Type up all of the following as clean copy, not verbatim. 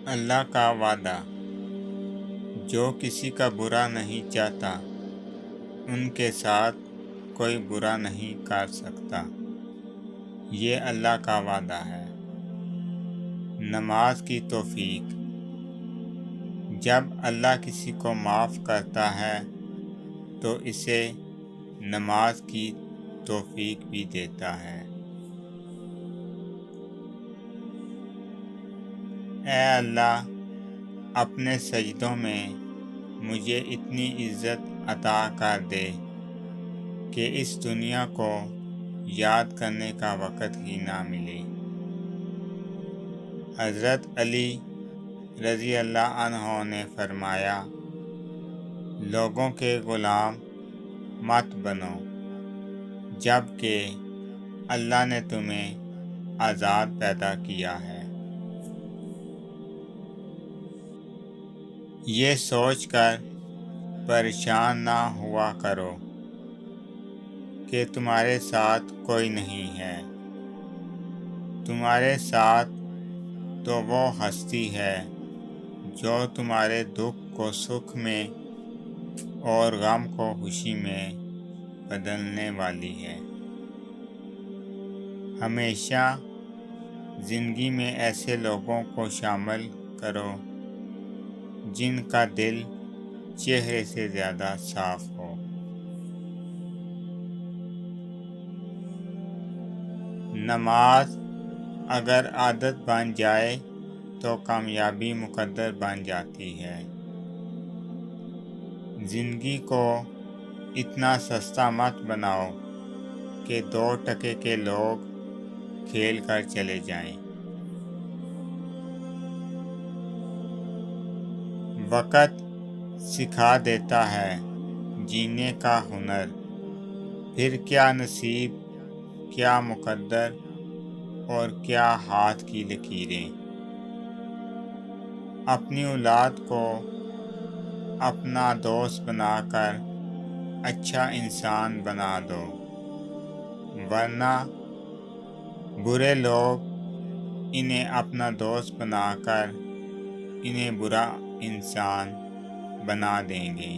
اللہ کا وعدہ، جو کسی کا برا نہیں چاہتا ان کے ساتھ کوئی برا نہیں کر سکتا۔ یہ اللہ کا وعدہ ہے۔ نماز کی توفیق، جب اللہ کسی کو معاف کرتا ہے تو اسے نماز کی توفیق بھی دیتا ہے۔ اے اللہ، اپنے سجدوں میں مجھے اتنی عزت عطا کر دے کہ اس دنیا کو یاد کرنے کا وقت ہی نہ ملے۔ حضرت علی رضی اللہ عنہ نے فرمایا، لوگوں کے غلام مت بنو جبکہ اللہ نے تمہیں آزاد پیدا کیا ہے۔ یہ سوچ کر پریشان نہ ہوا کرو کہ تمہارے ساتھ کوئی نہیں ہے۔ تمہارے ساتھ تو وہ ہستی ہے جو تمہارے دکھ کو سکھ میں اور غم کو خوشی میں بدلنے والی ہے۔ ہمیشہ زندگی میں ایسے لوگوں کو شامل کرو جن کا دل چہرے سے زیادہ صاف ہو۔ نماز اگر عادت بن جائے تو کامیابی مقدر بن جاتی ہے۔ زندگی کو اتنا سستا مت بناؤ کہ 2 ٹکے کے لوگ کھیل کر چلے جائیں۔ وقت سکھا دیتا ہے جینے کا ہنر، پھر کیا نصیب، کیا مقدر اور کیا ہاتھ کی لکیریں۔ اپنی اولاد کو اپنا دوست بنا کر اچھا انسان بنا دو، ورنہ برے لوگ انہیں اپنا دوست بنا کر انہیں برا انسان بنا دیں گے۔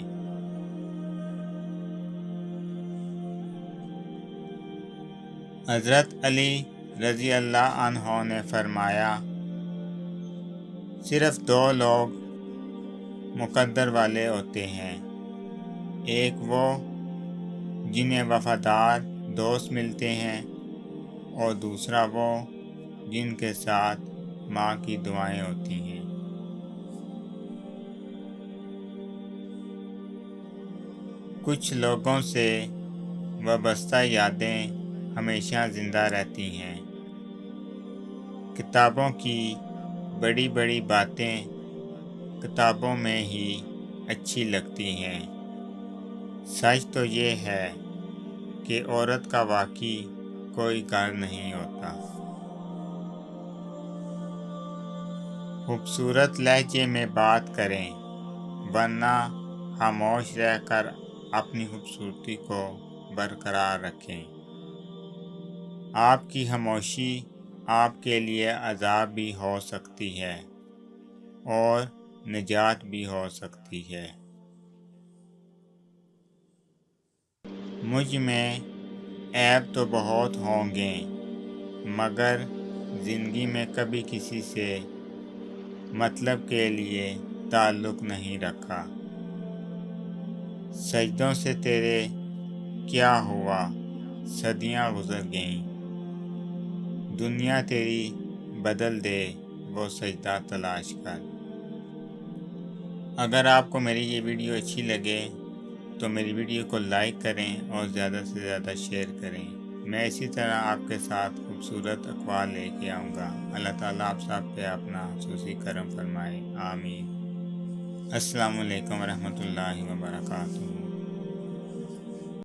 حضرت علی رضی اللہ عنہ نے فرمایا، صرف 2 لوگ مقدر والے ہوتے ہیں، ایک وہ جنہیں وفادار دوست ملتے ہیں اور دوسرا وہ جن کے ساتھ ماں کی دعائیں ہوتی ہیں۔ کچھ لوگوں سے وابستہ یادیں ہمیشہ زندہ رہتی ہیں۔ کتابوں کی بڑی بڑی باتیں کتابوں میں ہی اچھی لگتی ہیں۔ سچ تو یہ ہے کہ عورت کا واقعی کوئی گھر نہیں ہوتا۔ خوبصورت لہجے میں بات کریں، ورنہ خاموش رہ کر اپنی خوبصورتی کو برقرار رکھیں۔ آپ کی خاموشی آپ کے لیے عذاب بھی ہو سکتی ہے اور نجات بھی ہو سکتی ہے۔ مجھ میں عیب تو بہت ہوں گے، مگر زندگی میں کبھی کسی سے مطلب کے لیے تعلق نہیں رکھا۔ سجدوں سے تیرے کیا ہوا، صدیاں گزر گئیں، دنیا تیری بدل دے وہ سجدہ تلاش کر۔ اگر آپ کو میری یہ ویڈیو اچھی لگے تو میری ویڈیو کو لائک کریں اور زیادہ سے زیادہ شیئر کریں۔ میں اسی طرح آپ کے ساتھ خوبصورت اقوال لے کے آؤں گا۔ اللہ تعالیٰ آپ سب پہ اپنا خصوصی کرم فرمائے، آمین۔ السلام علیکم ورحمۃ اللہ وبرکاتہ۔